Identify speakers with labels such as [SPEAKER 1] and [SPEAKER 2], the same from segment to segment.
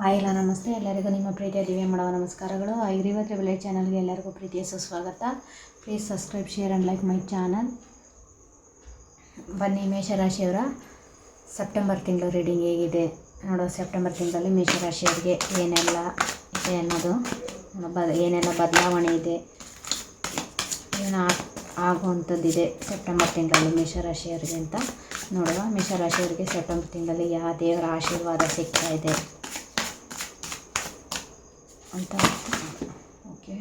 [SPEAKER 1] Hi ಎಲ್ಲ ನಮಸ್ತೆ ಎಲ್ಲರಿಗೂ ನಿಮ್ಮ ಪ್ರೀತಿಯ ದಿವ್ಯ ಮಾಡುವ ನಮಸ್ಕಾರಗಳು. ಐಗ್ರೀವ ವಿಲೇಜ್ ಚಾನಲ್ಗೆ ಎಲ್ಲರಿಗೂ ಪ್ರೀತಿಯ ಸುಸ್ವಾಗತ. Please subscribe, share and like my channel. ಬನ್ನಿ, ಮೇಷರಾಶಿಯವರ ಸೆಪ್ಟೆಂಬರ್ ತಿಂಗಳು ರೀಡಿಂಗ್ ಹೇಗಿದೆ ನೋಡೋ. ಸೆಪ್ಟೆಂಬರ್ ತಿಂಗಳಲ್ಲಿ ಮೇಷರಾಶಿಯವರಿಗೆ ಏನೆಲ್ಲ ಇದೆ ಅನ್ನೋದು, ಏನೆಲ್ಲ ಬದಲಾವಣೆ ಇದೆ, ಏನು ಆಗುವಂಥದ್ದಿದೆ ಸೆಪ್ಟೆಂಬರ್ ತಿಂಗಳಲ್ಲಿ ಮೇಷರಾಶಿಯವರಿಗೆ ಅಂತ ನೋಡುವ. ಮೇಷರಾಶಿಯವರಿಗೆ ಸೆಪ್ಟೆಂಬರ್ ತಿಂಗಳಲ್ಲಿ ಯಾವ ದೇವರ ಆಶೀರ್ವಾದ ಸಿಗ್ತಾ ಇದೆ ಅಂತ. ಓಕೆ,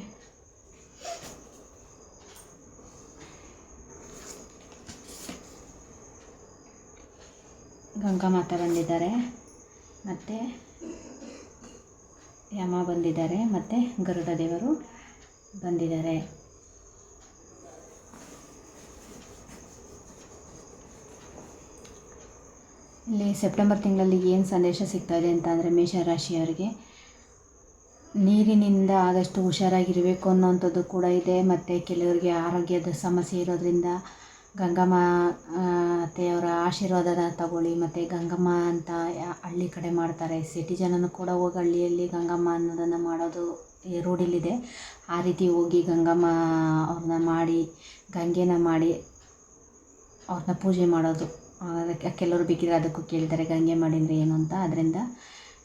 [SPEAKER 1] ಗಂಗಾ ಮಾತೆ ಬಂದಿದ್ದಾರೆ, ಮತ್ತು ಯಮ ಬಂದಿದ್ದಾರೆ, ಮತ್ತು ಗರುಡ ದೇವರು ಬಂದಿದ್ದಾರೆ. ಇಲ್ಲಿ ಸೆಪ್ಟೆಂಬರ್ ತಿಂಗಳಲ್ಲಿ ಏನು ಸಂದೇಶ ಸಿಗ್ತಾಯಿದೆ ಅಂತ ಅಂದರೆ, ಮೇಷರಾಶಿಯವರಿಗೆ ನೀರಿನಿಂದ ಆದಷ್ಟು ಹುಷಾರಾಗಿರಬೇಕು ಅನ್ನೋವಂಥದ್ದು ಕೂಡ ಇದೆ. ಮತ್ತು ಕೆಲವರಿಗೆ ಆರೋಗ್ಯದ ಸಮಸ್ಯೆ ಇರೋದ್ರಿಂದ ಗಂಗಮ್ಮತೆಯವರ ಆಶೀರ್ವಾದನ ತಗೊಳ್ಳಿ. ಮತ್ತು ಗಂಗಮ್ಮ ಅಂತ ಹಳ್ಳಿ ಕಡೆ ಮಾಡ್ತಾರೆ, ಸಿಟಿ ಜನನೂ ಕೂಡ ಹೋಗಿ ಹಳ್ಳಿಯಲ್ಲಿ ಗಂಗಮ್ಮ ಅನ್ನೋದನ್ನು ಮಾಡೋದು ರೂಢಿಲಿದೆ. ಆ ರೀತಿ ಹೋಗಿ ಗಂಗಮ್ಮ ಅವ್ರನ್ನ ಮಾಡಿ, ಗಂಗೆನ ಮಾಡಿ ಅವ್ರನ್ನ ಪೂಜೆ ಮಾಡೋದು. ಕೆಲವರು ಬೇಕಿದ್ರೆ ಅದಕ್ಕೂ ಕೇಳ್ತಾರೆ, ಗಂಗೆ ಮಾಡಿದರೆ ಏನು ಅಂತ. ಅದರಿಂದ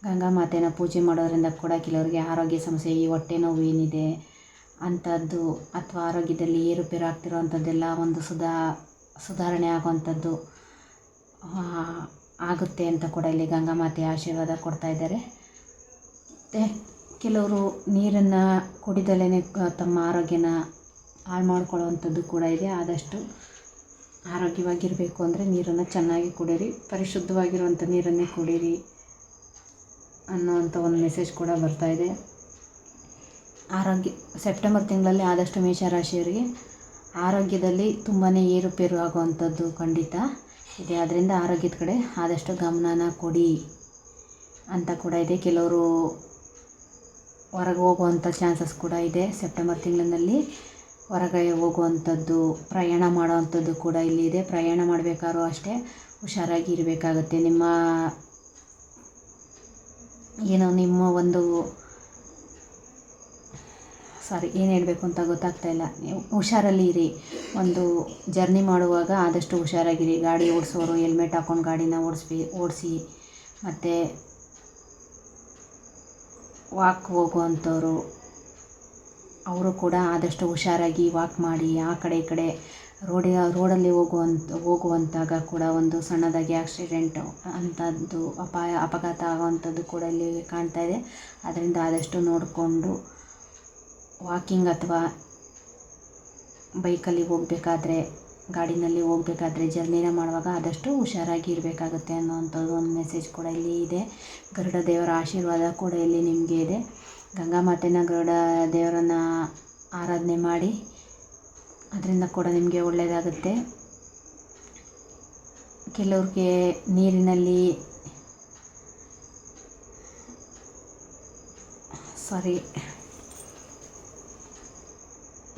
[SPEAKER 1] ಗಂಗಾ ಮಾತೆನ ಪೂಜೆ ಮಾಡೋದ್ರಿಂದ ಕೂಡ ಕೆಲವರಿಗೆ ಆರೋಗ್ಯ ಸಮಸ್ಯೆ, ಈ ಹೊಟ್ಟೆ ನೋವು ಏನಿದೆ ಅಂಥದ್ದು, ಅಥವಾ ಆರೋಗ್ಯದಲ್ಲಿ ಏರುಪೇರು ಆಗ್ತಿರೋ ಅಂಥದ್ದೆಲ್ಲ ಒಂದು ಸುಧಾರಣೆ ಆಗುವಂಥದ್ದು ಆಗುತ್ತೆ ಅಂತ ಕೂಡ ಇಲ್ಲಿ ಗಂಗಾ ಮಾತೆ ಆಶೀರ್ವಾದ ಕೊಡ್ತಾ ಇದ್ದಾರೆ. ಮತ್ತು ಕೆಲವರು ನೀರನ್ನು ಕುಡಿದಲೇ ತಮ್ಮ ಆರೋಗ್ಯನ ಹಾಳು ಮಾಡ್ಕೊಳ್ಳುವಂಥದ್ದು ಕೂಡ ಇದೆ. ಆದಷ್ಟು ಆರೋಗ್ಯವಾಗಿರಬೇಕು ಅಂದರೆ ನೀರನ್ನು ಚೆನ್ನಾಗಿ ಕುಡೀರಿ, ಪರಿಶುದ್ಧವಾಗಿರುವಂಥ ನೀರನ್ನೇ ಕುಡೀರಿ ಅನ್ನೋವಂಥ ಒಂದು ಮೆಸೇಜ್ ಕೂಡ ಬರ್ತಾಯಿದೆ. ಸೆಪ್ಟೆಂಬರ್ ತಿಂಗಳಲ್ಲಿ ಆದಷ್ಟು ಮೇಷರಾಶಿಯವರಿಗೆ ಆರೋಗ್ಯದಲ್ಲಿ ತುಂಬಾ ಏರುಪೇರು ಆಗುವಂಥದ್ದು ಖಂಡಿತ ಇದೆ. ಅದರಿಂದ ಆರೋಗ್ಯದ ಕಡೆ ಆದಷ್ಟು ಗಮನನ ಕೊಡಿ ಅಂತ ಕೂಡ ಇದೆ. ಕೆಲವರು ಹೊರಗೆ ಹೋಗುವಂಥ ಚಾನ್ಸಸ್ ಕೂಡ ಇದೆ. ಸೆಪ್ಟೆಂಬರ್ ತಿಂಗಳಿನಲ್ಲಿ ಹೊರಗೆ ಹೋಗುವಂಥದ್ದು, ಪ್ರಯಾಣ ಮಾಡೋವಂಥದ್ದು ಕೂಡ ಇಲ್ಲಿ ಇದೆ. ಪ್ರಯಾಣ ಮಾಡಬೇಕಾದ್ರೂ ಅಷ್ಟೇ ಹುಷಾರಾಗಿ ಇರಬೇಕಾಗತ್ತೆ. ನಿಮ್ಮ ಒಂದು ಏನು ಹೇಳಬೇಕು ಅಂತ ಗೊತ್ತಾಗ್ತಾಯಿಲ್ಲ. ಹುಷಾರಲ್ಲಿ ಇರಿ. ಒಂದು ಜರ್ನಿ ಮಾಡುವಾಗ ಆದಷ್ಟು ಹುಷಾರಾಗಿರಿ. ಗಾಡಿ ಓಡಿಸೋರು ಹೆಲ್ಮೆಟ್ ಹಾಕ್ಕೊಂಡು ಗಾಡಿನ ಓಡಿಸಿ. ಮತ್ತು ವಾಕ್ ಹೋಗುವಂಥವ್ರು ಅವರು ಕೂಡ ಆದಷ್ಟು ಹುಷಾರಾಗಿ ವಾಕ್ ಮಾಡಿ. ಆ ಕಡೆ ಈ ಕಡೆ ರೋಡಲ್ಲಿ ಹೋಗುವಂತಾಗ ಕೂಡ ಒಂದು ಸಣ್ಣದಾಗಿ ಆಕ್ಸಿಡೆಂಟ್ ಅಂಥದ್ದು ಅಪಘಾತ ಆಗುವಂಥದ್ದು ಕೂಡ ಇಲ್ಲಿ ಕಾಣ್ತಾ ಇದೆ. ಅದರಿಂದ ಆದಷ್ಟು ನೋಡಿಕೊಂಡು ವಾಕಿಂಗ್ ಅಥವಾ ಬೈಕಲ್ಲಿ ಹೋಗಬೇಕಾದ್ರೆ, ಗಾಡಿನಲ್ಲಿ ಹೋಗಬೇಕಾದ್ರೆ, ಜರ್ನಿನ ಮಾಡುವಾಗ ಆದಷ್ಟು ಹುಷಾರಾಗಿ ಇರಬೇಕಾಗುತ್ತೆ ಅನ್ನೋವಂಥದ್ದು ಒಂದು ಮೆಸೇಜ್ ಕೂಡ ಇಲ್ಲಿ ಇದೆ. ಗರುಡ ದೇವರ ಆಶೀರ್ವಾದ ಕೂಡ ಇಲ್ಲಿ ನಿಮಗೆ ಇದೆ. ಗಂಗಾ ಮಾತೆನ, ಗರುಡ ದೇವರನ್ನು ಆರಾಧನೆ ಮಾಡಿ, ಅದರಿಂದ ಕೂಡ ನಿಮಗೆ ಒಳ್ಳೆಯದಾಗುತ್ತೆ. ಕೆಲವ್ರಿಗೆ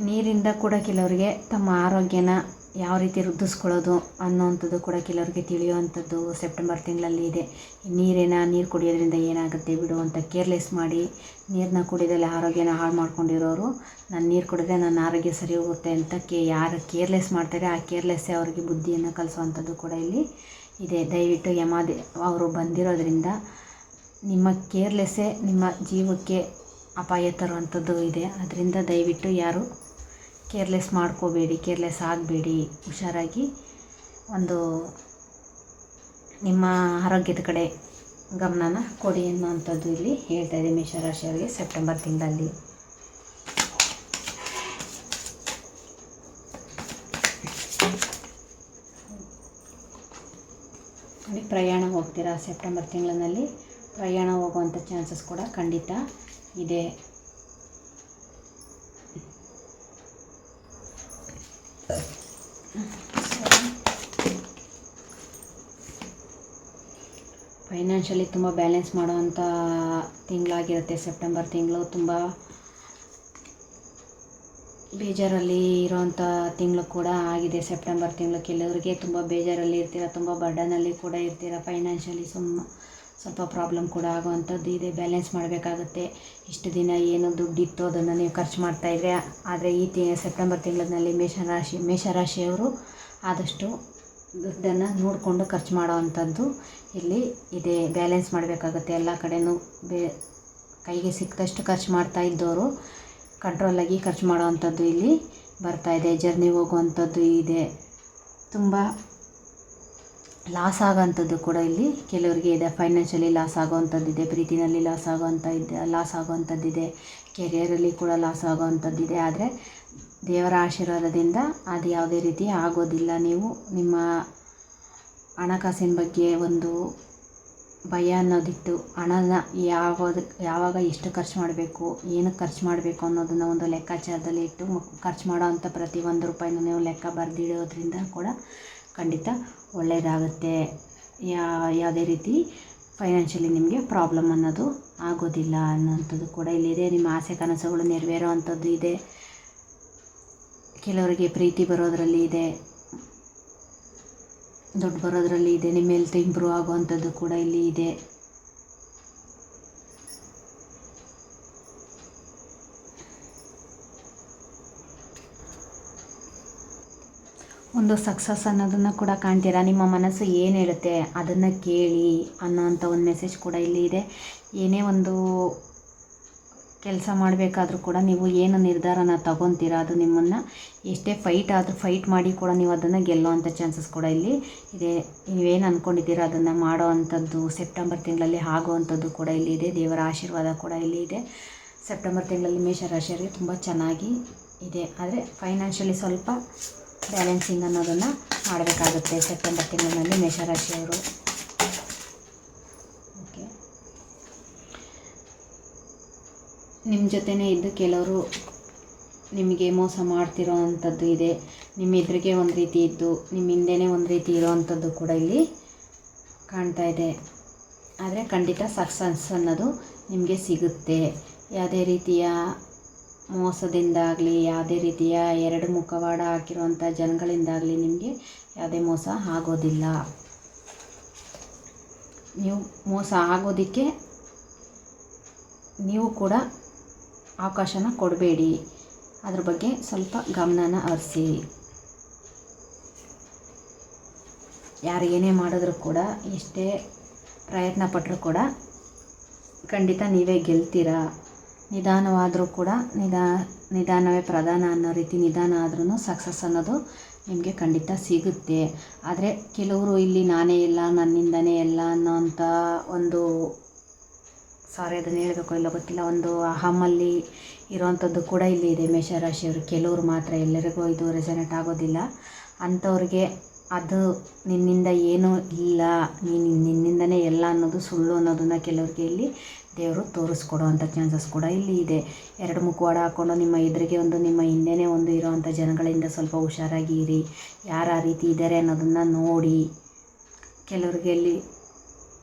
[SPEAKER 1] ನೀರಿಂದ ಕೂಡ ಕೆಲವರಿಗೆ ತಮ್ಮ ಆರೋಗ್ಯನ ಯಾವ ರೀತಿ ವೃದ್ಧಿಸ್ಕೊಳ್ಳೋದು ಅನ್ನೋವಂಥದ್ದು ಕೂಡ ಕೆಲವರಿಗೆ ತಿಳಿಯುವಂಥದ್ದು ಸೆಪ್ಟೆಂಬರ್ ತಿಂಗಳಲ್ಲಿ ಇದೆ. ನೀರು ಕುಡಿಯೋದ್ರಿಂದ ಏನಾಗುತ್ತೆ ಬಿಡು ಅಂತ ಕೇರ್ಲೆಸ್ ಮಾಡಿ ನೀರನ್ನ ಕುಡಿಯೋದ್ರಲ್ಲಿ ಆರೋಗ್ಯನ ಹಾಳು ಮಾಡ್ಕೊಂಡಿರೋರು, ನಾನು ನೀರು ಕುಡಿದ್ರೆ ನನ್ನ ಆರೋಗ್ಯ ಸರಿ ಹೋಗುತ್ತೆ ಅಂತ ಯಾರು ಕೇರ್ಲೆಸ್ ಮಾಡ್ತಾರೆ, ಆ ಕೇರ್ಲೆಸ್ಸೇ ಅವರಿಗೆ ಬುದ್ಧಿಯನ್ನು ಕಲಿಸುವಂಥದ್ದು ಕೂಡ ಇಲ್ಲಿ ಇದೆ. ದಯವಿಟ್ಟು ಅವರು ಬಂದಿರೋದ್ರಿಂದ ನಿಮ್ಮ ಕೇರ್ಲೆಸ್ಸೇ ನಿಮ್ಮ ಜೀವಕ್ಕೆ ಅಪಾಯ ತರುವಂಥದ್ದು ಇದೆ. ಅದರಿಂದ ದಯವಿಟ್ಟು ಯಾರು ಕೇರ್ಲೆಸ್ ಮಾಡ್ಕೋಬೇಡಿ, ಕೇರ್ಲೆಸ್ ಆಗಬೇಡಿ. ಹುಷಾರಾಗಿ ಒಂದು ನಿಮ್ಮ ಆರೋಗ್ಯದ ಕಡೆ ಗಮನನ ಕೊಡಿ ಅನ್ನೋವಂಥದ್ದು ಇಲ್ಲಿ ಹೇಳ್ತಾ ಇದೆ ಮೇಷರಾಶಿಯವರಿಗೆ ಸೆಪ್ಟೆಂಬರ್ ತಿಂಗಳಲ್ಲಿ. ಪ್ರಯಾಣ ಹೋಗ್ತೀರಾ ಸೆಪ್ಟೆಂಬರ್ ತಿಂಗಳಿನಲ್ಲಿ, ಪ್ರಯಾಣ ಹೋಗುವಂಥ ಚಾನ್ಸಸ್ ಕೂಡ ಖಂಡಿತ ಇದೆ. ಫೈನಾನ್ಷಿಯಲಿ ತುಂಬ ಬ್ಯಾಲೆನ್ಸ್ ಮಾಡೋವಂಥ ತಿಂಗಳಾಗಿರುತ್ತೆ ಸೆಪ್ಟೆಂಬರ್ ತಿಂಗಳು. ತುಂಬ ಬೇಜಾರಲ್ಲಿ ಇರೋವಂಥ ತಿಂಗಳು ಕೂಡ ಆಗಿದೆ ಸೆಪ್ಟೆಂಬರ್ ತಿಂಗಳು. ಕೆಲವರಿಗೆ ತುಂಬ ಬೇಜಾರಲ್ಲಿ ಇರ್ತೀರ, ತುಂಬ ಬರ್ಡನಲ್ಲಿ ಕೂಡ ಇರ್ತೀರ. ಫೈನಾನ್ಷಿಯಲಿ ಸ್ವಲ್ಪ ಪ್ರಾಬ್ಲಮ್ ಕೂಡ ಆಗುವಂಥದ್ದು ಇದೆ. ಬ್ಯಾಲೆನ್ಸ್ ಮಾಡಬೇಕಾಗುತ್ತೆ. ಇಷ್ಟು ದಿನ ಏನು ದುಡ್ಡಿತ್ತು ಅದನ್ನು ನೀವು ಖರ್ಚು ಮಾಡ್ತಾಯಿದ್ರೆ, ಆದರೆ ಸೆಪ್ಟೆಂಬರ್ ತಿಂಗಳಲ್ಲಿ ಮೇಷರಾಶಿಯವರು ಆದಷ್ಟು ದುಡ್ಡನ್ನು ನೋಡಿಕೊಂಡು ಖರ್ಚು ಮಾಡೋವಂಥದ್ದು ಇಲ್ಲಿ ಇದೆ. ಬ್ಯಾಲೆನ್ಸ್ ಮಾಡಬೇಕಾಗುತ್ತೆ. ಎಲ್ಲ ಕಡೆಯೂ ಕೈಗೆ ಸಿಕ್ಕದಷ್ಟು ಖರ್ಚು ಮಾಡ್ತಾ ಇದ್ದವರು ಕಂಟ್ರೋಲಾಗಿ ಖರ್ಚು ಮಾಡೋವಂಥದ್ದು ಇಲ್ಲಿ ಬರ್ತಾಯಿದೆ. ಜರ್ನಿ ಹೋಗುವಂಥದ್ದು ಇದೆ. ತುಂಬ ಲಾಸ್ ಆಗೋವಂಥದ್ದು ಕೂಡ ಇಲ್ಲಿ ಕೆಲವರಿಗೆ ಇದೆ. ಫೈನಾನ್ಷಿಯಲಿ ಲಾಸ್ ಆಗೋವಂಥದ್ದಿದೆ, ಪ್ರೀತಿನಲ್ಲಿ ಲಾಸ್ ಆಗೋವಂಥದ್ದಿದೆ, ಕೆರಿಯರಲ್ಲಿ ಕೂಡ ಲಾಸ್ ಆಗೋವಂಥದ್ದಿದೆ. ಆದರೆ ದೇವರ ಆಶೀರ್ವಾದದಿಂದ ಅದು ಯಾವುದೇ ರೀತಿ ಆಗೋದಿಲ್ಲ. ನೀವು ನಿಮ್ಮ ಹಣಕಾಸಿನ ಬಗ್ಗೆ ಒಂದು ಭಯ ಅನ್ನೋದಿತ್ತು. ಹಣನ ಯಾವಾಗ ಎಷ್ಟು ಖರ್ಚು ಮಾಡಬೇಕು, ಏನಕ್ಕೆ ಖರ್ಚು ಮಾಡಬೇಕು ಅನ್ನೋದನ್ನು ಒಂದು ಲೆಕ್ಕಾಚಾರದಲ್ಲಿ ಇಟ್ಟು ಖರ್ಚು ಮಾಡೋ ಅಂಥ ಪ್ರತಿ ಒಂದು ರೂಪಾಯಿನೂ ನೀವು ಲೆಕ್ಕ ಬರೆದಿಡೋದ್ರಿಂದ ಕೂಡ ಖಂಡಿತ ಒಳ್ಳೆಯದಾಗುತ್ತೆ. ಯಾವುದೇ ರೀತಿ ಫೈನಾನ್ಷಿಯಲಿ ನಿಮಗೆ ಪ್ರಾಬ್ಲಮ್ ಅನ್ನೋದು ಆಗೋದಿಲ್ಲ ಅನ್ನೋಂಥದ್ದು ಕೂಡ ಇಲ್ಲಿದೆ. ನಿಮ್ಮ ಆಸೆ ಕನಸುಗಳು ನೆರವೇರೋ ಅಂಥದ್ದು ಇದೆ. ಕೆಲವರಿಗೆ ಪ್ರೀತಿ ಬರೋದರಲ್ಲಿ ಇದೆ, ದುಡ್ಡು ಬರೋದರಲ್ಲಿ ಇದೆ. ನಿಮ್ಮ ಹೆಲ್ತ್ ಇಂಪ್ರೂವ್ ಆಗುವಂಥದ್ದು ಕೂಡ ಇಲ್ಲಿ ಇದೆ. ಒಂದು ಸಕ್ಸಸ್ ಅನ್ನೋದನ್ನು ಕೂಡ ಕಾಣ್ತೀರಾ. ನಿಮ್ಮ ಮನಸ್ಸು ಏನು ಹೇಳುತ್ತೆ ಅದನ್ನು ಕೇಳಿ ಅನ್ನೋವಂಥ ಒಂದು ಮೆಸೇಜ್ ಕೂಡ ಇಲ್ಲಿ ಇದೆ. ಏನೇ ಒಂದು ಕೆಲಸ ಮಾಡಬೇಕಾದ್ರೂ ಕೂಡ ನೀವು ಏನು ನಿರ್ಧಾರನ ತಗೊತೀರಾ ಅದು ನಿಮ್ಮನ್ನು ಎಷ್ಟೇ ಫೈಟ್ ಮಾಡಿ ಕೂಡ ನೀವು ಅದನ್ನು ಗೆಲ್ಲುವಂಥ ಚಾನ್ಸಸ್ ಕೂಡ ಇಲ್ಲಿ ಇದೆ. ನೀವೇನು ಅಂದ್ಕೊಂಡಿದ್ದೀರಾ ಅದನ್ನು ಮಾಡೋ ಅಂಥದ್ದು ಸೆಪ್ಟೆಂಬರ್ ತಿಂಗಳಲ್ಲಿ ಆಗುವಂಥದ್ದು ಕೂಡ ಇಲ್ಲಿ ಇದೆ. ದೇವರ ಆಶೀರ್ವಾದ ಕೂಡ ಇಲ್ಲಿ ಇದೆ. ಸೆಪ್ಟೆಂಬರ್ ತಿಂಗಳಲ್ಲಿ ಮೇಷರಾಶಿಯವರಿಗೆ ತುಂಬ ಚೆನ್ನಾಗಿ ಇದೆ. ಆದರೆ ಫೈನಾನ್ಷಿಯಲಿ ಸ್ವಲ್ಪ ಬ್ಯಾಲೆನ್ಸಿಂಗ್ ಅನ್ನೋದನ್ನು ಮಾಡಬೇಕಾಗುತ್ತೆ ಸೆಪ್ಟೆಂಬರ್ ತಿಂಗಳಿನಲ್ಲಿ ಮೇಷರಾಶಿಯವರು. ಓಕೆ, ನಿಮ್ಮ ಜೊತೆನೇ ಇದ್ದು ಕೆಲವರು ನಿಮಗೆ ಮೋಸ ಮಾಡ್ತಿರೋ ಅಂಥದ್ದು ಇದೆ. ನಿಮ್ಮ ಎದುರಿಗೆ ಒಂದು ರೀತಿ ಇದ್ದು ನಿಮ್ಮ ಹಿಂದೆಯೇ ಒಂದು ರೀತಿ ಇರೋವಂಥದ್ದು ಕೂಡ ಇಲ್ಲಿ ಕಾಣ್ತಾ ಇದೆ. ಆದರೆ ಖಂಡಿತ ಸಕ್ಸಸ್ ಅನ್ನೋದು ನಿಮಗೆ ಸಿಗುತ್ತೆ. ಯಾವುದೇ ರೀತಿಯ ಮೋಸದಿಂದಾಗಲಿ, ಯಾವುದೇ ರೀತಿಯ ಎರಡು ಮುಖವಾಡ ಹಾಕಿರುವಂಥ ಜನಗಳಿಂದಾಗಲಿ ನಿಮಗೆ ಯಾವುದೇ ಮೋಸ ಆಗೋದಿಲ್ಲ. ನೀವು ಮೋಸ ಆಗೋದಕ್ಕೆ ನೀವು ಕೂಡ ಅವಕಾಶನ ಕೊಡಬೇಡಿ. ಅದ್ರ ಬಗ್ಗೆ ಸ್ವಲ್ಪ ಗಮನನ ಹರಿಸಿ. ಯಾರು ಏನೇ ಮಾಡಿದ್ರೂ ಕೂಡ, ಎಷ್ಟೇ ಪ್ರಯತ್ನ ಪಟ್ಟರೂ ಕೂಡ ಖಂಡಿತ ನೀವೇ ಗೆಲ್ತೀರಾ. ನಿಧಾನವಾದರೂ ಕೂಡ ನಿಧಾನವೇ ಪ್ರಧಾನ ಅನ್ನೋ ರೀತಿ ನಿಧಾನ ಆದ್ರೂ ಸಕ್ಸಸ್ ಅನ್ನೋದು ನಿಮಗೆ ಖಂಡಿತ ಸಿಗುತ್ತೆ. ಆದರೆ ಕೆಲವರು ಇಲ್ಲಿ ನಾನೇ ಇಲ್ಲ, ನನ್ನಿಂದನೇ ಎಲ್ಲ ಅನ್ನೋವಂಥ ಒಂದು ಅದನ್ನು ಹೇಳಬೇಕು ಇಲ್ಲ ಗೊತ್ತಿಲ್ಲ, ಒಂದು ಅಹಮಲ್ಲಿ ಇರೋವಂಥದ್ದು ಕೂಡ ಇಲ್ಲಿ ಇದೆ ಮೇಷರಾಶಿಯವರು. ಕೆಲವರು ಮಾತ್ರ, ಎಲ್ಲರಿಗೂ ಇದು ರೆಸನೇಟ್ ಆಗೋದಿಲ್ಲ. ಅಂಥವ್ರಿಗೆ ಅದು ನಿನ್ನಿಂದ ಏನೂ ಇಲ್ಲ, ನಿನ್ನಿಂದನೇ ಎಲ್ಲ ಅನ್ನೋದು ಸುಳ್ಳು ಅನ್ನೋದನ್ನು ಕೆಲವ್ರಿಗೆ ಇಲ್ಲಿ ದೇವರು ತೋರಿಸ್ಕೊಡೋವಂಥ ಚಾನ್ಸಸ್ ಕೂಡ ಇಲ್ಲಿ ಇದೆ. ಎರಡು ಮುಖವಾಡ ಹಾಕ್ಕೊಂಡು ನಿಮ್ಮ ಎದುರಿಗೆ ಒಂದು ನಿಮ್ಮ ಹಿಂದೆಯೇ ಒಂದು ಇರೋವಂಥ ಜನಗಳಿಂದ ಸ್ವಲ್ಪ ಹುಷಾರಾಗಿ ಇರಿ. ಯಾರು ಆ ರೀತಿ ಇದ್ದಾರೆ ಅನ್ನೋದನ್ನು ನೋಡಿ. ಕೆಲವರಿಗೆ ಇಲ್ಲಿ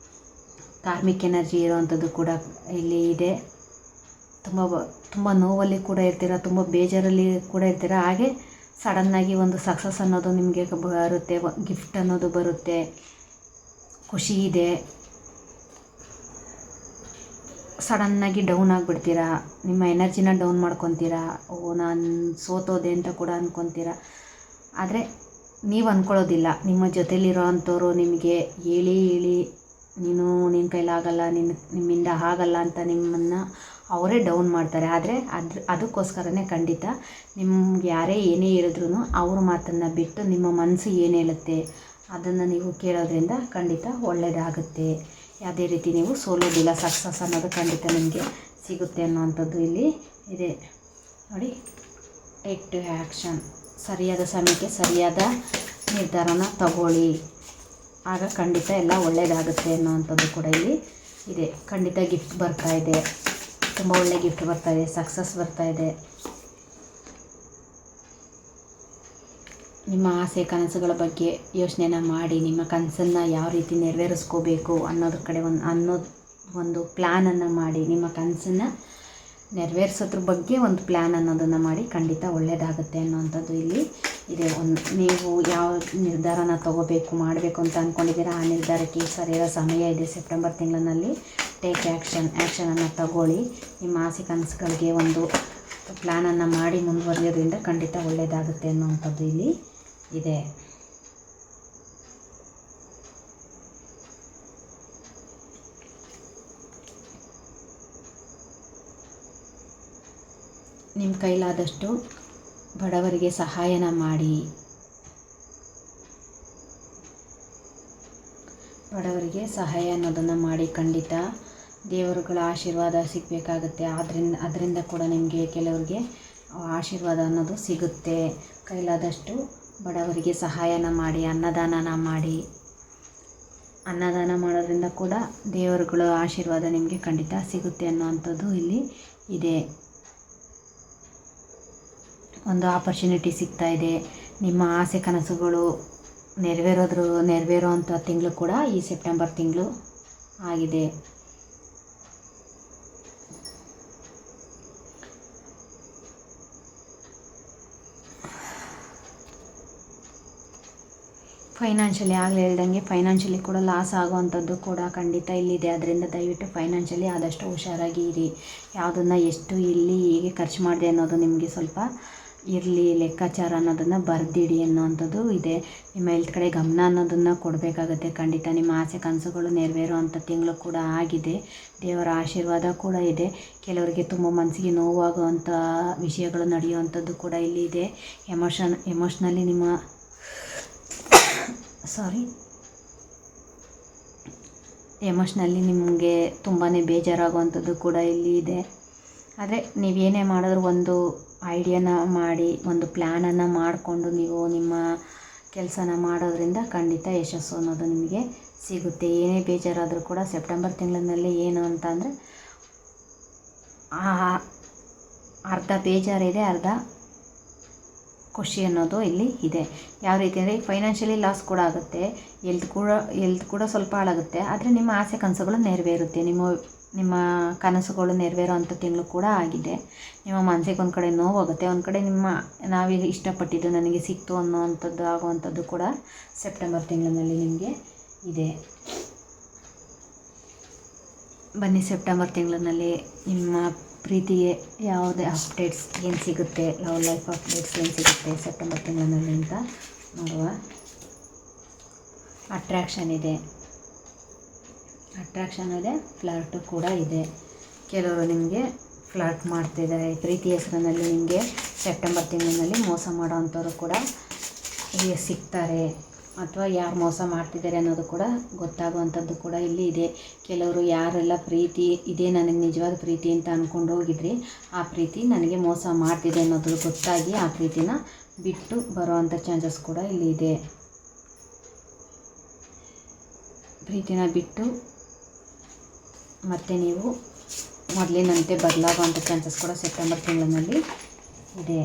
[SPEAKER 1] ಕಾರ್ಮಿಕ್ ಎನರ್ಜಿ ಇರೋವಂಥದ್ದು ಕೂಡ ಇಲ್ಲಿ ಇದೆ. ತುಂಬ ನೋವಲ್ಲಿ ಕೂಡ ಇರ್ತೀರ, ತುಂಬ ಬೇಜಾರಲ್ಲಿ ಕೂಡ ಇರ್ತೀರ. ಹಾಗೆ ಸಡನ್ನಾಗಿ ಒಂದು ಸಕ್ಸಸ್ ಅನ್ನೋದು ನಿಮಗೆ ಬರುತ್ತೆ, ಗಿಫ್ಟ್ ಅನ್ನೋದು ಬರುತ್ತೆ, ಖುಷಿ ಇದೆ. ಸಡನ್ನಾಗಿ ಡೌನ್ ಆಗಿಬಿಡ್ತೀರಾ, ನಿಮ್ಮ ಎನರ್ಜಿನ ಡೌನ್ ಮಾಡ್ಕೊತೀರಾ. ನಾನು ಸೋತೋದೆ ಅಂತ ಕೂಡ ಅಂದ್ಕೊತೀರ. ಆದರೆ ನೀವು ಅಂದ್ಕೊಳ್ಳೋದಿಲ್ಲ, ನಿಮ್ಮ ಜೊತೇಲಿರೋ ಅಂಥವ್ರು ನಿಮಗೆ ಹೇಳಿ ನಿನ್ನ ಕೈಲಾಗಲ್ಲ, ನಿಮ್ಮಿಂದ ಆಗಲ್ಲ ಅಂತ ನಿಮ್ಮನ್ನು ಅವರೇ ಡೌನ್ ಮಾಡ್ತಾರೆ. ಆದರೆ ಅದಕ್ಕೋಸ್ಕರನೇ ಖಂಡಿತ ನಿಮ್ಗೆ ಯಾರೇ ಏನೇ ಹೇಳಿದ್ರು ಅವ್ರ ಮಾತನ್ನು ಬಿಟ್ಟು ನಿಮ್ಮ ಮನಸ್ಸು ಏನು ಹೇಳುತ್ತೆ ಅದನ್ನು ನೀವು ಕೇಳೋದ್ರಿಂದ ಖಂಡಿತ ಒಳ್ಳೆಯದಾಗುತ್ತೆ. ಯಾವುದೇ ರೀತಿ ನೀವು ಸೋಲೋದಿಲ್ಲ. ಸಕ್ಸಸ್ ಅನ್ನೋದು ಖಂಡಿತ ನಿಮಗೆ ಸಿಗುತ್ತೆ ಅನ್ನೋವಂಥದ್ದು ಇಲ್ಲಿ ಇದೆ ನೋಡಿ. Take to action. ಸರಿಯಾದ ಸಮಯಕ್ಕೆ ಸರಿಯಾದ ನಿರ್ಧಾರನ ತಗೊಳ್ಳಿ, ಆಗ ಖಂಡಿತ ಎಲ್ಲ ಒಳ್ಳೆಯದಾಗುತ್ತೆ ಅನ್ನೋವಂಥದ್ದು ಕೂಡ ಇಲ್ಲಿ ಇದೆ. ಖಂಡಿತ ಗಿಫ್ಟ್ ಬರ್ತಾಯಿದೆ, ತುಂಬ ಒಳ್ಳೆಯ ಗಿಫ್ಟ್ ಬರ್ತಾಯಿದೆ, ಸಕ್ಸಸ್ ಬರ್ತಾಯಿದೆ. ನಿಮ್ಮ ಆಸೆ ಕನಸುಗಳ ಬಗ್ಗೆ ಯೋಚನೆನ ಮಾಡಿ, ನಿಮ್ಮ ಕನಸನ್ನು ಯಾವ ರೀತಿ ನೆರವೇರಿಸ್ಕೋಬೇಕು ಅನ್ನೋದ್ರ ಕಡೆ ಒಂದು ಪ್ಲ್ಯಾನನ್ನು ಮಾಡಿ ನಿಮ್ಮ ಕನಸನ್ನು ನೆರವೇರಿಸೋದ್ರ ಬಗ್ಗೆ ಒಂದು ಪ್ಲ್ಯಾನ್ ಅನ್ನೋದನ್ನು ಮಾಡಿ ಖಂಡಿತ ಒಳ್ಳೆಯದಾಗುತ್ತೆ ಅನ್ನೋವಂಥದ್ದು ಇಲ್ಲಿ ಇದೆ. ನೀವು ಯಾವ ನಿರ್ಧಾರನ ಮಾಡಬೇಕು ಅಂತ ಅಂದ್ಕೊಂಡಿದ್ದೀರಾ ಆ ನಿರ್ಧಾರಕ್ಕೆ ಸರಿಯಾದ ಸಮಯ ಇದೆ. ಸೆಪ್ಟೆಂಬರ್ ತಿಂಗಳಿನಲ್ಲಿ ಟೇಕ್ ಆ್ಯಕ್ಷನನ್ನು ತಗೊಳ್ಳಿ. ನಿಮ್ಮ ಆಸೆ ಕನಸುಗಳಿಗೆ ಒಂದು ಪ್ಲ್ಯಾನನ್ನು ಮಾಡಿ ಮುಂದುವರಿಯೋದ್ರಿಂದ ಖಂಡಿತ ಒಳ್ಳೆಯದಾಗುತ್ತೆ ಅನ್ನೋವಂಥದ್ದು ಇಲ್ಲಿ ಇದೆ. ನಿಮ್ಮ ಕೈಲಾದಷ್ಟು ಬಡವರಿಗೆ ಸಹಾಯನ ಮಾಡಿ. ಬಡವರಿಗೆ ಸಹಾಯ ಅನ್ನೋದನ್ನು ಮಾಡಿ. ಖಂಡಿತ ದೇವರುಗಳ ಆಶೀರ್ವಾದ ಸಿಗಬೇಕಾಗುತ್ತೆ. ಅದರಿಂದ ಕೂಡ ನಿಮಗೆ ಕೆಲವರಿಗೆ ಆಶೀರ್ವಾದ ಅನ್ನೋದು ಸಿಗುತ್ತೆ. ಕೈಲಾದಷ್ಟು ಬಡವರಿಗೆ ಸಹಾಯನ ಮಾಡಿ, ಅನ್ನದಾನನ ಮಾಡಿ. ಅನ್ನದಾನ ಮಾಡೋದ್ರಿಂದ ಕೂಡ ದೇವರುಗಳ ಆಶೀರ್ವಾದ ನಿಮಗೆ ಖಂಡಿತ ಸಿಗುತ್ತೆ ಅನ್ನೋವಂಥದ್ದು ಇಲ್ಲಿ ಇದೆ. ಒಂದು ಆಪರ್ಚುನಿಟಿ ಸಿಗ್ತಾ ಇದೆ. ನಿಮ್ಮ ಆಸೆ ಕನಸುಗಳು ನೆರವೇರೋವಂಥ ತಿಂಗಳು ಕೂಡ ಈ ಸೆಪ್ಟೆಂಬರ್ ತಿಂಗಳು ಆಗಿದೆ. ಫೈನಾನ್ಷಿಯಲಿ ಆಗಲೇ ಹೇಳ್ದಂಗೆ ಫೈನಾನ್ಷಿಯಲಿ ಕೂಡ ಲಾಸ್ ಆಗುವಂಥದ್ದು ಕೂಡ ಖಂಡಿತ ಇಲ್ಲಿದೆ. ಅದರಿಂದ ದಯವಿಟ್ಟು ಫೈನಾನ್ಷಿಯಲಿ ಆದಷ್ಟು ಹುಷಾರಾಗಿ ಇರಿ. ಯಾವುದನ್ನು ಎಷ್ಟು ಇಲ್ಲಿ ಹೇಗೆ ಖರ್ಚು ಮಾಡಿದೆ ಅನ್ನೋದು ನಿಮಗೆ ಸ್ವಲ್ಪ ಇರಲಿ, ಲೆಕ್ಕಾಚಾರ ಅನ್ನೋದನ್ನು ಬರೆದಿಡಿ ಅನ್ನೋವಂಥದ್ದು ಇದೆ. ನಿಮ್ಮ ಹೆಲ್ತ್ ಕಡೆ ಗಮನ ಅನ್ನೋದನ್ನು ಕೊಡಬೇಕಾಗುತ್ತೆ. ಖಂಡಿತ ನಿಮ್ಮ ಆಸೆ ಕನಸುಗಳು ನೆರವೇರುವಂಥ ತಿಂಗಳು ಕೂಡ ಆಗಿದೆ. ದೇವರ ಆಶೀರ್ವಾದ ಕೂಡ ಇದೆ. ಕೆಲವರಿಗೆ ತುಂಬ ಮನಸ್ಸಿಗೆ ನೋವಾಗುವಂಥ ವಿಷಯಗಳು ನಡೆಯುವಂಥದ್ದು ಕೂಡ ಇಲ್ಲಿ ಇದೆ. ಎಮೋಷ್ನಲಿ ಎಮೋಷ್ನಲಿ ನಿಮಗೆ ತುಂಬಾ ಬೇಜಾರಾಗುವಂಥದ್ದು ಕೂಡ ಇಲ್ಲಿ ಇದೆ. ಆದರೆ ನೀವೇನೇ ಮಾಡಿದ್ರೂ ಒಂದು ಐಡಿಯಾನ ಮಾಡಿ, ಒಂದು ಪ್ಲ್ಯಾನನ್ನು ಮಾಡಿಕೊಂಡು ನೀವು ನಿಮ್ಮ ಕೆಲಸನ ಮಾಡೋದ್ರಿಂದ ಖಂಡಿತ ಯಶಸ್ಸು ಅನ್ನೋದು ನಿಮಗೆ ಸಿಗುತ್ತೆ. ಏನೇ ಬೇಜಾರಾದರೂ ಕೂಡ ಸೆಪ್ಟೆಂಬರ್ ತಿಂಗಳಿನಲ್ಲಿ ಏನು ಅಂತ ಅಂದರೆ ಅರ್ಧ ಬೇಜಾರಿದೆ, ಅರ್ಧ ಖುಷಿ ಅನ್ನೋದು ಇಲ್ಲಿ ಇದೆ. ಯಾವ ರೀತಿ ಅಂದರೆ ಫೈನಾನ್ಷಿಯಲಿ ಲಾಸ್ ಕೂಡ ಆಗುತ್ತೆ, ಹೆಲ್ತ್ ಕೂಡ ಸ್ವಲ್ಪ ಹಾಳಾಗುತ್ತೆ. ಆದರೆ ನಿಮ್ಮ ಆಸೆ ಕನಸುಗಳು ನೆರವೇರುತ್ತೆ. ನಿಮ್ಮ ಕನಸುಗಳು ನೆರವೇರೋ ಅಂಥ ತಿಂಗಳು ಕೂಡ ಆಗಿದೆ. ನಿಮ್ಮ ಮನಸ್ಸಿಗೆ ಒಂದು ಕಡೆ ನೋವಾಗುತ್ತೆ, ಒಂದು ಕಡೆ ನಾವೀಗ ಇಷ್ಟಪಟ್ಟಿದ್ದು ನನಗೆ ಸಿಕ್ತು ಅನ್ನೋವಂಥದ್ದು ಆಗುವಂಥದ್ದು ಕೂಡ ಸೆಪ್ಟೆಂಬರ್ ತಿಂಗಳಿನಲ್ಲಿ ನಿಮಗೆ ಇದೆ. ಬನ್ನಿ, ಸೆಪ್ಟೆಂಬರ್ ತಿಂಗಳಿನಲ್ಲಿ ನಿಮ್ಮ ಪ್ರೀತಿಗೆ ಯಾವುದೇ ಅಪ್ಡೇಟ್ಸ್ ಏನು ಸಿಗುತ್ತೆ, ಲವ್ ಲೈಫ್ ಅಪ್ಡೇಟ್ಸ್ ಏನು ಸಿಗುತ್ತೆ ಸೆಪ್ಟೆಂಬರ್ ತಿಂಗಳಿನಲ್ಲಿ ಅಂತ ನೋಡುವ. ಅಟ್ರ್ಯಾಕ್ಷನ್ ಇದೆ, ಫ್ಲರ್ಟು ಕೂಡ ಇದೆ. ಕೆಲವರು ನಿಮಗೆ ಫ್ಲರ್ಟ್ ಮಾಡ್ತಿದ್ದಾರೆ. ಪ್ರೀತಿ ಹೆಸರಿನಲ್ಲಿ ನಿಮಗೆ ಸೆಪ್ಟೆಂಬರ್ ತಿಂಗಳಿನಲ್ಲಿ ಮೋಸ ಮಾಡೋವಂಥವ್ರು ಕೂಡ ಸಿಗ್ತಾರೆ, ಅಥವಾ ಯಾರು ಮೋಸ ಮಾಡ್ತಿದ್ದಾರೆ ಅನ್ನೋದು ಕೂಡ ಗೊತ್ತಾಗುವಂಥದ್ದು ಕೂಡ ಇಲ್ಲಿ ಇದೆ. ಕೆಲವರು ಯಾರೆಲ್ಲ ಪ್ರೀತಿ ಇದೇ ನನಗೆ ನಿಜವಾದ ಪ್ರೀತಿ ಅಂತ ಅಂದ್ಕೊಂಡು ಹೋಗಿದ್ರಿ, ಆ ಪ್ರೀತಿ ನನಗೆ ಮೋಸ ಮಾಡ್ತಿದೆ ಅನ್ನೋದು ಗೊತ್ತಾಗಿ ಆ ಪ್ರೀತಿನ ಬಿಟ್ಟು ಬರೋವಂಥ ಚಾನ್ಸಸ್ ಕೂಡ ಇಲ್ಲಿ ಇದೆ. ಪ್ರೀತಿನ ಬಿಟ್ಟು ಮತ್ತು ನೀವು ಮೊದಲಿನಂತೆ ಬದಲಾಗುವಂಥ ಚಾನ್ಸಸ್ ಕೂಡ ಸೆಪ್ಟೆಂಬರ್ ತಿಂಗಳಿನಲ್ಲಿ ಇದೆ.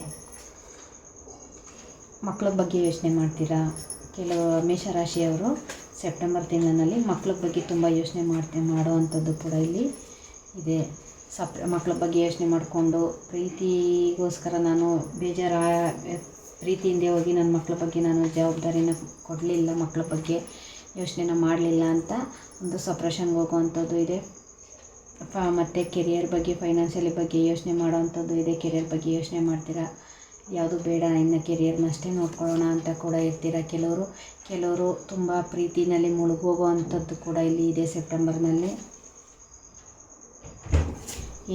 [SPEAKER 1] ಮಕ್ಕಳ ಬಗ್ಗೆ ಯೋಚನೆ ಮಾಡ್ತೀರಾ. ಕೆಲವು ಮೇಷರಾಶಿಯವರು ಸೆಪ್ಟೆಂಬರ್ ತಿಂಗಳಿನಲ್ಲಿ ಮಕ್ಕಳ ಬಗ್ಗೆ ತುಂಬ ಯೋಚನೆ ಮಾಡುವಂಥದ್ದು ಕೂಡ ಇಲ್ಲಿ ಇದೆ. ಮಕ್ಕಳ ಬಗ್ಗೆ ಯೋಚನೆ ಮಾಡಿಕೊಂಡು ಪ್ರೀತಿಗೋಸ್ಕರ ನಾನು ಪ್ರೀತಿಯಿಂದ ಹೋಗಿ ನನ್ನ ಮಕ್ಕಳ ಬಗ್ಗೆ ನಾನು ಜವಾಬ್ದಾರಿನ ಕೊಡಲಿಲ್ಲ, ಮಕ್ಕಳ ಬಗ್ಗೆ ಯೋಚನೆನ ಮಾಡಲಿಲ್ಲ ಅಂತ ಒಂದು ಸಪ್ರೆಷನ್ಗೆ ಹೋಗುವಂಥದ್ದು ಇದೆ. ಮತ್ತು ಕೆರಿಯರ್ ಬಗ್ಗೆ, ಫೈನಾನ್ಷಿಯಲಿ ಬಗ್ಗೆ ಯೋಚನೆ ಮಾಡೋವಂಥದ್ದು ಇದೆ. ಕೆರಿಯರ್ ಬಗ್ಗೆ ಯೋಚನೆ ಮಾಡ್ತೀರಾ, ಯಾವುದು ಬೇಡ, ಇನ್ನು ಕೆರಿಯರ್ನಷ್ಟೇ ನೋಡ್ಕೊಳ್ಳೋಣ ಅಂತ ಕೂಡ ಇರ್ತೀರ. ಕೆಲವರು ತುಂಬ ಪ್ರೀತಿನಲ್ಲಿ ಮುಳುಗೋಗುವಂಥದ್ದು ಕೂಡ ಇಲ್ಲಿ ಇದೆ ಸೆಪ್ಟೆಂಬರ್ನಲ್ಲಿ.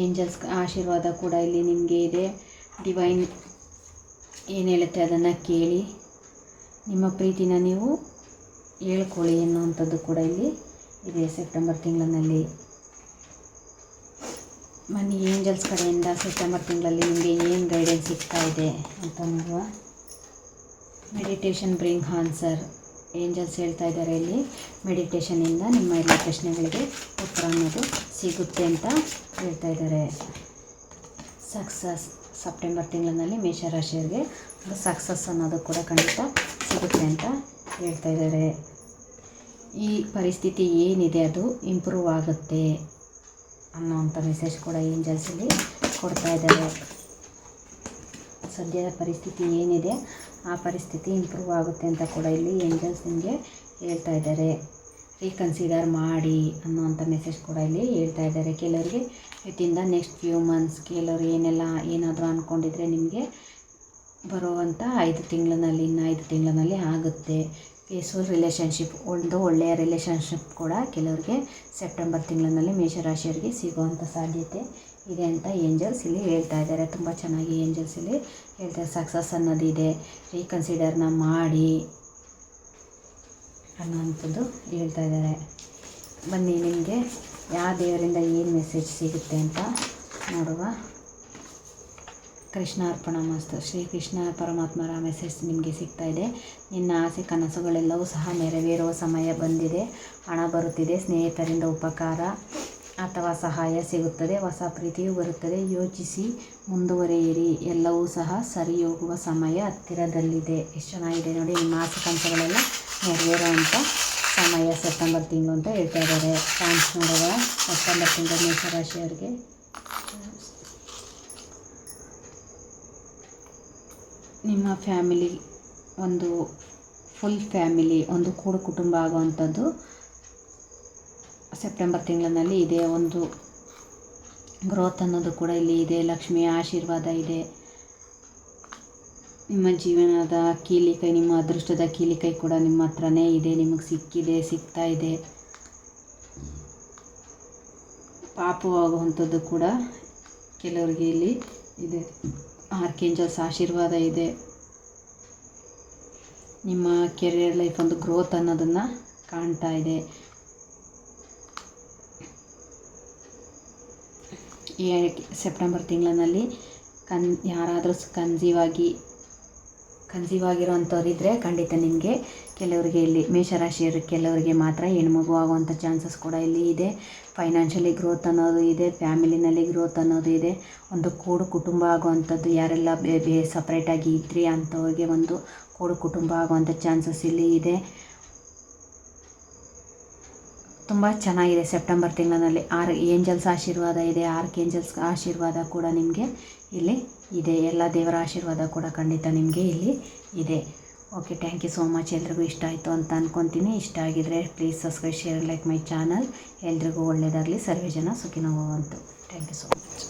[SPEAKER 1] ಏಂಜಲ್ಸ್ ಆಶೀರ್ವಾದ ಕೂಡ ಇಲ್ಲಿ ನಿಮಗೆ ಇದೆ. ಡಿವೈನ್ ಏನು ಹೇಳುತ್ತೆ ಅದನ್ನು ಕೇಳಿ ನಿಮ್ಮ ಪ್ರೀತಿನ ನೀವು ಹೇಳ್ಕೊಳ್ಳಿ ಅನ್ನುವಂಥದ್ದು ಕೂಡ ಇಲ್ಲಿ ಇದೆ ಸೆಪ್ಟೆಂಬರ್ ತಿಂಗಳಿನಲ್ಲಿ. ಮನಿ ಏಂಜಲ್ಸ್ ಕಡೆಯಿಂದ ಸೆಪ್ಟೆಂಬರ್ ತಿಂಗಳಲ್ಲಿ ನಿಮಗೆ ಏನು ಗೈಡೆನ್ಸ್ ಸಿಗ್ತಾ ಇದೆ ಅಂತ ನೋಡುವ. Meditation bring answer. ಏಂಜಲ್ಸ್ ಹೇಳ್ತಾ ಇದ್ದಾರೆ ಇಲ್ಲಿ ಮೆಡಿಟೇಷನಿಂದ ನಿಮ್ಮ ಎಲ್ಲ ಪ್ರಶ್ನೆಗಳಿಗೆ ಉತ್ತರ ಅನ್ನೋದು ಸಿಗುತ್ತೆ ಅಂತ ಹೇಳ್ತಾ ಇದ್ದಾರೆ. ಸಕ್ಸಸ್. ಸೆಪ್ಟೆಂಬರ್ ತಿಂಗಳಿನಲ್ಲಿ ಮೇಷರಾಶಿಯವರಿಗೆ ಒಂದು ಸಕ್ಸಸ್ ಅನ್ನೋದು ಕೂಡ ಖಂಡಿತ ಸಿಗುತ್ತೆ ಅಂತ ಹೇಳ್ತಾ ಇದ್ದಾರೆ. ಈ ಪರಿಸ್ಥಿತಿ ಏನಿದೆ ಅದು ಇಂಪ್ರೂವ್ ಆಗುತ್ತೆ ಅನ್ನೋವಂಥ ಮೆಸೇಜ್ ಕೂಡ ಏಂಜಲ್ಸಲ್ಲಿ ಕೊಡ್ತಾ ಇದ್ದಾರೆ. ಸದ್ಯದ ಪರಿಸ್ಥಿತಿ ಏನಿದೆ ಆ ಪರಿಸ್ಥಿತಿ ಇಂಪ್ರೂವ್ ಆಗುತ್ತೆ ಅಂತ ಕೂಡ ಇಲ್ಲಿ ಏಂಜಲ್ಸ್ ನಿಮಗೆ ಹೇಳ್ತಾ ಇದ್ದಾರೆ. ರೀಕನ್ಸಿಡರ್ ಮಾಡಿ ಅನ್ನೋವಂಥ ಮೆಸೇಜ್ ಕೂಡ ಇಲ್ಲಿ ಹೇಳ್ತಾ ಇದ್ದಾರೆ. ಕೆಲವರಿಗೆ within the next few months, ಕೆಲವರು ಏನಾದರೂ ಅಂದ್ಕೊಂಡಿದ್ರೆ ನಿಮಗೆ ಬರುವಂಥ 5 ತಿಂಗಳಿನಲ್ಲಿ, ಇನ್ನು 5 ತಿಂಗಳಿನಲ್ಲಿ ಆಗುತ್ತೆ. ಪೀಸ್ಫುಲ್ ರಿಲೇಷನ್ಶಿಪ್, ಒಂದು ಒಳ್ಳೆಯ ರಿಲೇಷನ್ಶಿಪ್ ಕೂಡ ಕೆಲವರಿಗೆ ಸೆಪ್ಟೆಂಬರ್ ತಿಂಗಳಿನಲ್ಲಿ ಮೇಷರಾಶಿಯವರಿಗೆ ಸಿಗುವಂಥ ಸಾಧ್ಯತೆ ಇದೆ ಅಂತ ಏಂಜಲ್ಸ್ ಇಲ್ಲಿ ಹೇಳ್ತಾ ಇದ್ದಾರೆ. ತುಂಬ ಚೆನ್ನಾಗಿ ಏಂಜಲ್ಸ್ ಇಲ್ಲಿ ಹೇಳ್ತಾರೆ. ಸಕ್ಸಸ್ ಅನ್ನೋದು ಇದೆ, ರೀಕನ್ಸಿಡರ್ನ ಮಾಡಿ ಅನ್ನೋವಂಥದ್ದು ಹೇಳ್ತಾ ಇದ್ದಾರೆ. ಬನ್ನಿ ನಿಮಗೆ ಯಾವ ದೇವರಿಂದ ಏನು ಮೆಸೇಜ್ ಸಿಗುತ್ತೆ ಅಂತ ನೋಡುವ. ಕೃಷ್ಣಾರ್ಪಣ ಮಸ್ತು. ಶ್ರೀಕೃಷ್ಣ ಪರಮಾತ್ಮರ ಮೆಸೇಜ್ ನಿಮಗೆ ಸಿಗ್ತಾ ಇದೆ. ನಿನ್ನ ಆಸೆ ಕನಸುಗಳೆಲ್ಲವೂ ಸಹ ನೆರವೇರುವ ಸಮಯ ಬಂದಿದೆ. ಹಣ ಬರುತ್ತಿದೆ, ಸ್ನೇಹಿತರಿಂದ ಉಪಕಾರ ಅಥವಾ ಸಹಾಯ ಸಿಗುತ್ತದೆ, ಹೊಸ ಪ್ರೀತಿಯೂ ಬರುತ್ತದೆ. ಯೋಚಿಸಿ ಮುಂದುವರಿಯಿರಿ, ಎಲ್ಲವೂ ಸಹ ಸರಿ ಹೋಗುವ ಸಮಯ ಹತ್ತಿರದಲ್ಲಿದೆ. ಎಷ್ಟು ಚೆನ್ನಾಗಿದೆ ನೋಡಿ. ನಿಮ್ಮ ಆಸೆ ಕನಸುಗಳೆಲ್ಲ ನೆರವೇರುವಂಥ ಸಮಯ ಸೆಪ್ಟೆಂಬರ್ ತಿಂಗಳು ಅಂತ ಹೇಳ್ತಾ ಇದ್ದಾರೆ. ಚಾನ್ಸ್ ನೋಡುವ. ಸೆಪ್ಟೆಂಬರ್ ತಿಂಗಳು ಮೇಷರಾಶಿಯವರಿಗೆ ನಿಮ್ಮ ಫ್ಯಾಮಿಲಿ ಒಂದು ಫುಲ್ ಫ್ಯಾಮಿಲಿ, ಒಂದು ಕೂಡು ಕುಟುಂಬ ಆಗುವಂಥದ್ದು ಸೆಪ್ಟೆಂಬರ್ ತಿಂಗಳಿನಲ್ಲಿ ಇದೆ. ಒಂದು ಗ್ರೋತ್ ಅನ್ನೋದು ಕೂಡ ಇಲ್ಲಿ ಇದೆ. ಲಕ್ಷ್ಮಿಯ ಆಶೀರ್ವಾದ ಇದೆ. ನಿಮ್ಮ ಜೀವನದ ಕೀಲಿಕೈ, ನಿಮ್ಮ ಅದೃಷ್ಟದ ಕೀಲಿಕೈ ಕೂಡ ನಿಮ್ಮ ಹತ್ರನೇ ಇದೆ. ನಿಮಗೆ ಸಿಗ್ತಾ ಇದೆ. ಪಾಪವಾಗುವಂಥದ್ದು ಕೂಡ ಕೆಲವರಿಗೆ ಇಲ್ಲಿ ಇದೆ. ಆರ್ಕೇಂಜಲ್ಸ್ ಆಶೀರ್ವಾದ ಇದೆ. ನಿಮ್ಮ ಕೆರಿಯರ್ ಲೈಫ್ ಒಂದು ಗ್ರೋತ್ ಅನ್ನೋದನ್ನು ಕಾಣ್ತಾ ಇದೆ. ಈ ಸೆಪ್ಟೆಂಬರ್ ತಿಂಗಳಿನಲ್ಲಿ ಯಾರಾದರೂ ಕನ್ಸೀವ್ ಆಗಿರೋವಂಥವ್ರಿದ್ದರೆ ಖಂಡಿತ ನಿಮಗೆ ಕೆಲವರಿಗೆ ಇಲ್ಲಿ ಮೇಷರಾಶಿಯವ್ರಿಗೆ ಕೆಲವರಿಗೆ ಮಾತ್ರ ಹೆಣ್ಮಗು ಆಗುವಂಥ ಚಾನ್ಸಸ್ ಕೂಡ ಇಲ್ಲಿ ಇದೆ. ಫೈನಾನ್ಷಿಯಲಿ ಗ್ರೋತ್ ಅನ್ನೋದು ಇದೆ. ಫ್ಯಾಮಿಲಿನಲ್ಲಿ ಗ್ರೋತ್ ಅನ್ನೋದು ಇದೆ. ಒಂದು ಕೂಡು ಕುಟುಂಬ ಆಗುವಂಥದ್ದು, ಯಾರೆಲ್ಲ ಸಪ್ರೇಟಾಗಿ ಇದ್ರಿ ಅಂಥವ್ರಿಗೆ ಒಂದು ಕೂಡು ಕುಟುಂಬ ಆಗುವಂಥ ಚಾನ್ಸಸ್ ಇಲ್ಲಿ ಇದೆ. ತುಂಬ ಚೆನ್ನಾಗಿದೆ ಸೆಪ್ಟೆಂಬರ್ ತಿಂಗಳಿನಲ್ಲಿ. ಏಂಜಲ್ಸ್ ಆಶೀರ್ವಾದ ಇದೆ. ಆರ್ಕೇಂಜಲ್ಸ್ ಆಶೀರ್ವಾದ ಕೂಡ ನಿಮಗೆ ಇಲ್ಲಿ ಇದೆ. ಎಲ್ಲ ದೇವರ ಆಶೀರ್ವಾದ ಕೂಡ ಖಂಡಿತ ನಿಮಗೆ ಇಲ್ಲಿ ಇದೆ. Okay, thank you so much. ಎಲ್ರಿಗೂ ಇಷ್ಟ ಆಯಿತು ಅಂತ ಅಂದ್ಕೊತೀನಿ. ಇಷ್ಟ ಆಗಿದರೆ please subscribe, share, like my channel. ಎಲ್ರಿಗೂ ಒಳ್ಳೆಯದಾಗಲಿ. ಸರ್ವೇ ಜನ ಸುಖಿನೋ ಭವಂತು. Thank you so much.